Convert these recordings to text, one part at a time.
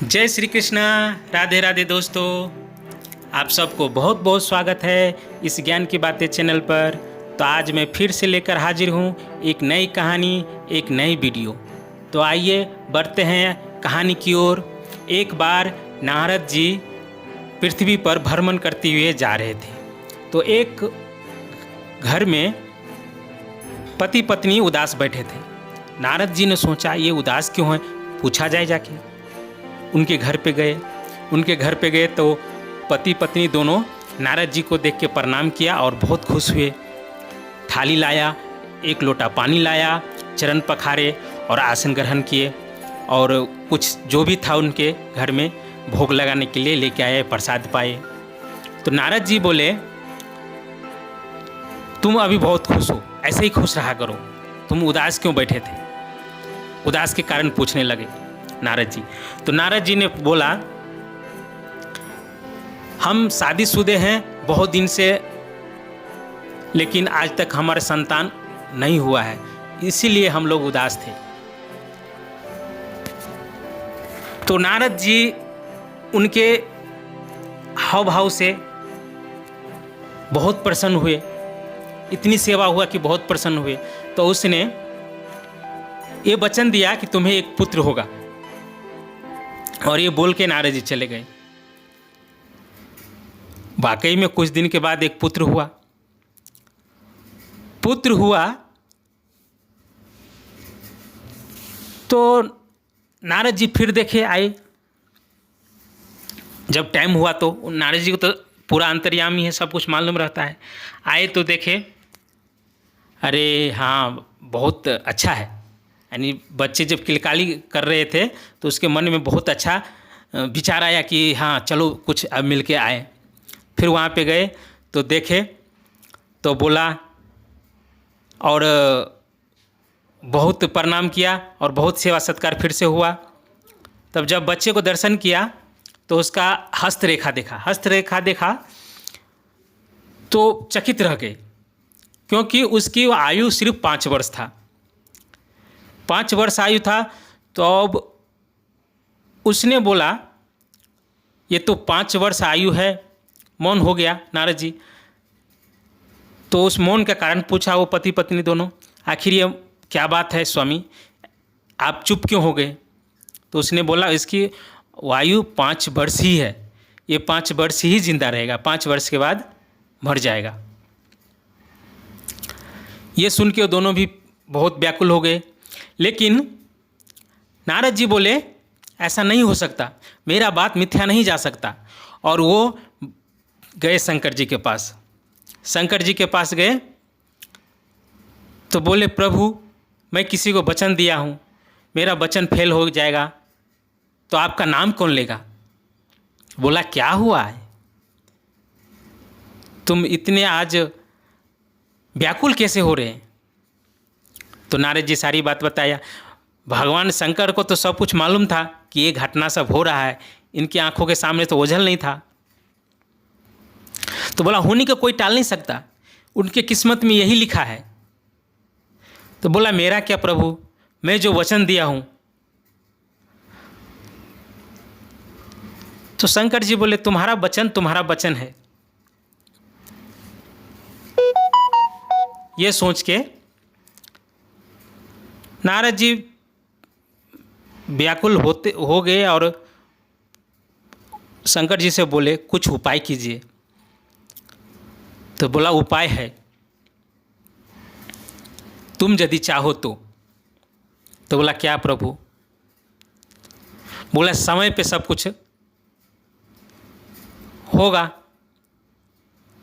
जय श्री कृष्णा। राधे राधे दोस्तों, आप सबको बहुत बहुत स्वागत है इस ज्ञान की बातें चैनल पर। तो आज मैं फिर से लेकर हाजिर हूँ एक नई कहानी, एक नई वीडियो। तो आइए बढ़ते हैं कहानी की ओर। एक बार नारद जी पृथ्वी पर भ्रमण करते हुए जा रहे थे। तो एक घर में पति पत्नी उदास बैठे थे। नारद जी ने सोचा ये उदास क्यों है, पूछा जाए जाके। उनके घर पे गए तो पति पत्नी दोनों नारद जी को देख के प्रणाम किया और बहुत खुश हुए। थाली लाया, एक लोटा पानी लाया, चरण पखारे और आसन ग्रहण किए और कुछ जो भी था उनके घर में भोग लगाने के लिए लेके आए, प्रसाद पाए। तो नारद जी बोले, तुम अभी बहुत खुश हो, ऐसे ही खुश रहा करो, तुम उदास क्यों बैठे थे? उदास के कारण पूछने लगे नारद जी। तो नारद जी ने बोला, हम शादीशुदे हैं बहुत दिन से, लेकिन आज तक हमारा संतान नहीं हुआ है, इसीलिए हम लोग उदास थे। तो नारद जी उनके हाव भाव से बहुत प्रसन्न हुए, इतनी सेवा हुआ कि बहुत प्रसन्न हुए। तो उसने ये वचन दिया कि तुम्हें एक पुत्र होगा, और ये बोल के नारद जी चले गए। वाकई में कुछ दिन के बाद एक पुत्र हुआ। तो नारद जी फिर देखे आए। जब टाइम हुआ तो नारद जी को तो पूरा अंतर्यामी है, सब कुछ मालूम रहता है। आए तो देखे, अरे हाँ बहुत अच्छा है। यानी बच्चे जब किलकाली कर रहे थे तो उसके मन में बहुत अच्छा विचार आया कि हाँ चलो कुछ अब मिल के आए। फिर वहाँ पे गए तो देखे तो बोला और बहुत प्रणाम किया और बहुत सेवा सत्कार फिर से हुआ। तब जब बच्चे को दर्शन किया तो उसका हस्तरेखा देखा तो चकित रह गए, क्योंकि उसकी आयु सिर्फ 5 वर्ष था। 5 वर्ष आयु था। तो अब उसने बोला ये तो 5 वर्ष आयु है। मौन हो गया नारद जी। तो उस मौन का कारण पूछा वो पति पत्नी दोनों, आखिर ये क्या बात है स्वामी, आप चुप क्यों हो गए? तो उसने बोला इसकी आयु 5 वर्ष ही है, ये 5 वर्ष ही जिंदा रहेगा, 5 वर्ष के बाद मर जाएगा। ये सुन के दोनों भी बहुत व्याकुल हो गए। लेकिन नारद जी बोले ऐसा नहीं हो सकता, मेरा बात मिथ्या नहीं जा सकता। और वो गए शंकर जी के पास। शंकर जी के पास गए तो बोले, प्रभु मैं किसी को वचन दिया हूँ, मेरा वचन फेल हो जाएगा तो आपका नाम कौन लेगा? बोला क्या हुआ है, तुम इतने आज व्याकुल कैसे हो रहे हैं? तो नारद जी सारी बात बताया। भगवान शंकर को तो सब कुछ मालूम था कि ये घटना सब हो रहा है, इनकी आंखों के सामने तो ओझल नहीं था। तो बोला होने का कोई टाल नहीं सकता, उनके किस्मत में यही लिखा है। तो बोला मेरा क्या प्रभु, मैं जो वचन दिया हूं। तो शंकर जी बोले तुम्हारा वचन है। ये सोच के नारद जी व्याकुल हो गए और शंकर जी से बोले कुछ उपाय कीजिए। तो बोला उपाय है, तुम यदि चाहो तो। बोला क्या प्रभु? बोला समय पे सब कुछ होगा।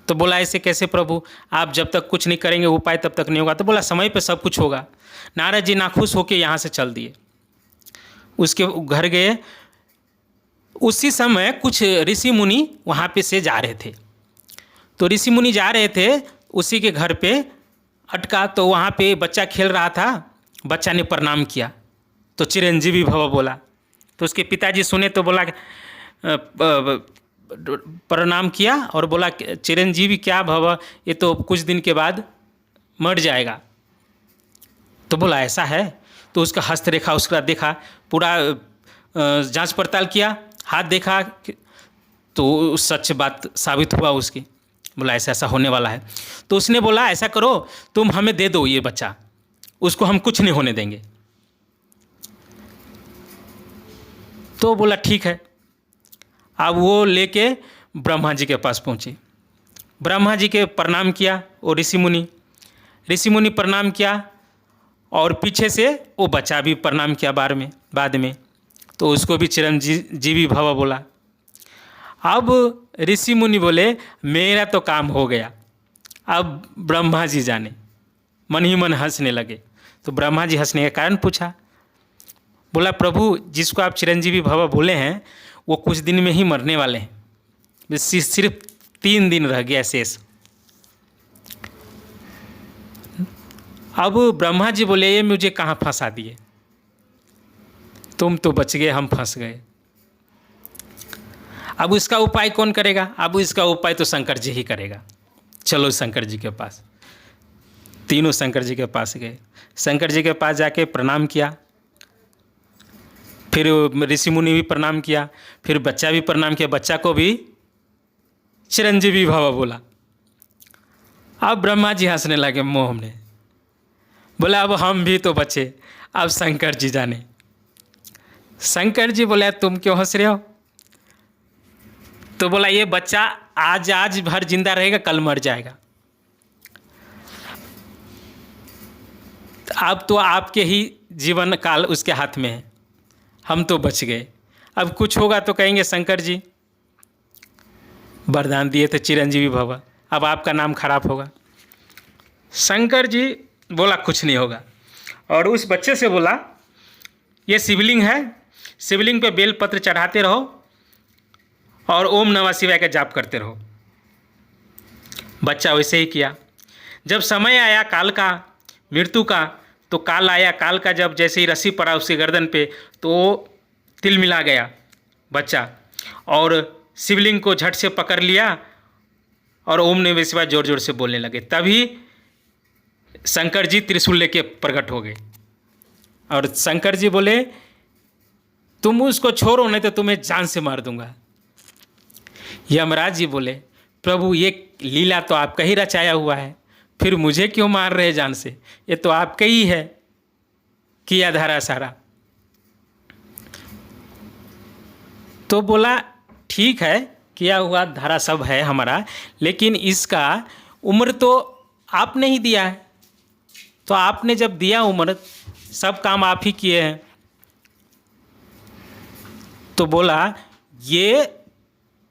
तो बोला ऐसे कैसे प्रभु, आप जब तक कुछ नहीं करेंगे उपाय तब तक नहीं होगा। तो बोला समय पे सब कुछ होगा। नारद जी नाखुश होकर यहाँ से चल दिए, उसके घर गए। उसी समय कुछ ऋषि मुनि वहाँ पे से जा रहे थे। तो ऋषि मुनि जा रहे थे, उसी के घर पे अटका। तो वहाँ पे बच्चा खेल रहा था, बच्चा ने प्रणाम किया तो चिरंजीवी भव बोला। तो उसके पिताजी सुने तो बोला प्रणाम किया और बोला चिरंजीवी क्या भव, ये तो कुछ दिन के बाद मर जाएगा। तो बोला ऐसा है? तो उसका हस्तरेखा उसका देखा, पूरा जांच पड़ताल किया, हाथ देखा तो सच बात साबित हुआ उसकी। बोला ऐसा ऐसा होने वाला है। तो उसने बोला ऐसा करो, तुम हमें दे दो ये बच्चा, उसको हम कुछ नहीं होने देंगे। तो बोला ठीक है। अब वो लेके ब्रह्मा जी के पास पहुँचे। ब्रह्मा जी के प्रणाम किया, वो ऋषि मुनि प्रणाम किया, और पीछे से वो बच्चा भी प्रणाम किया बाद में। तो उसको भी चिरंजीवी भव बोला। अब ऋषि मुनि बोले मेरा तो काम हो गया, अब ब्रह्मा जी जाने। मन ही मन हंसने लगे। तो ब्रह्मा जी हंसने का कारण पूछा। बोला प्रभु, जिसको आप चिरंजीवी भव बोले हैं वो कुछ दिन में ही मरने वाले हैं, सिर्फ 3 दिन रह गया शेष। अब ब्रह्मा जी बोले ये मुझे कहाँ फंसा दिए, तुम तो बच गए, हम फंस गए। अब इसका उपाय कौन करेगा? अब इसका उपाय तो शंकर जी ही करेगा। चलो शंकर जी के पास। तीनों शंकर जी के पास गए। शंकर जी के पास जाके प्रणाम किया, फिर ऋषि मुनि भी प्रणाम किया, फिर बच्चा भी प्रणाम किया, बच्चा को भी चिरंजीवी भव बोला। अब ब्रह्मा जी हंसने लगे मोह में। बोला अब हम भी तो बचे, अब शंकर जी जाने। शंकर जी बोले तुम क्यों हंस रहे हो? तो बोला ये बच्चा आज भर जिंदा रहेगा, कल मर जाएगा। अब तो आपके ही जीवन काल उसके हाथ में है, हम तो बच गए। अब कुछ होगा तो कहेंगे शंकर जी वरदान दिए थे चिरंजीवी भव, अब आपका नाम खराब होगा। शंकर जी बोला कुछ नहीं होगा, और उस बच्चे से बोला ये शिवलिंग है, शिवलिंग पे बेलपत्र चढ़ाते रहो और ओम नमः शिवाय का जाप करते रहो। बच्चा वैसे ही किया। जब समय आया काल का, मृत्यु का, तो काल आया। काल का जब जैसे ही रस्सी पड़ा उसकी गर्दन पे, तो तिल मिला गया बच्चा, और शिवलिंग को झट से पकड़ लिया और ओम नमः शिवाय जोर जोर से बोलने लगे। तभी शंकर जी त्रिशूल लेके प्रकट हो गए, और शंकर जी बोले तुम उसको छोड़ो नहीं तो तुम्हें जान से मार दूंगा। यमराज जी बोले प्रभु ये लीला तो आपका ही रचाया हुआ है, फिर मुझे क्यों मार रहे जान से, ये तो आपका ही है किया धारा सारा। तो बोला ठीक है किया हुआ धारा सब है हमारा, लेकिन इसका उम्र तो आपने ही दिया है, तो आपने जब दिया उम्र, सब काम आप ही किए हैं। तो बोला ये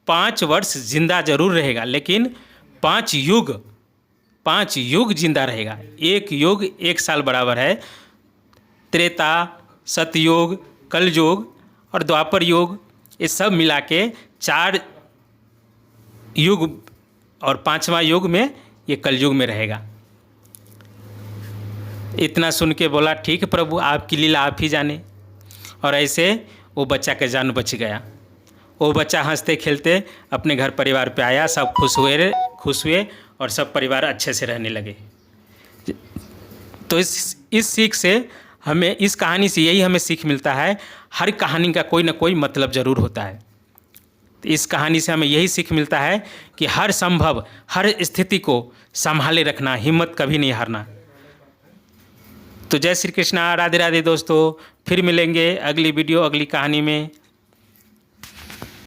5 वर्ष जिंदा जरूर रहेगा, लेकिन 5 युग जिंदा रहेगा। 1 युग 1 साल बराबर है। त्रेता, सतयुग, कलयुग और द्वापर युग, ये सब मिला के 4 युग, और 5वां युग में ये कलयुग में रहेगा। इतना सुन के बोला ठीक है प्रभु, आपकी लीला आप ही जाने। और ऐसे वो बच्चा का जान बच गया। वो बच्चा हंसते खेलते अपने घर परिवार पे आया, सब खुश हुए और सब परिवार अच्छे से रहने लगे। तो इस सीख से हमें, इस कहानी से यही हमें सीख मिलता है, हर कहानी का कोई ना कोई मतलब ज़रूर होता है। तो इस कहानी से हमें यही सीख मिलता है कि हर संभव, हर स्थिति को संभाले रखना, हिम्मत कभी नहीं हारना। तो जय श्री कृष्णा, राधे राधे दोस्तों। फिर मिलेंगे अगली वीडियो, अगली कहानी में।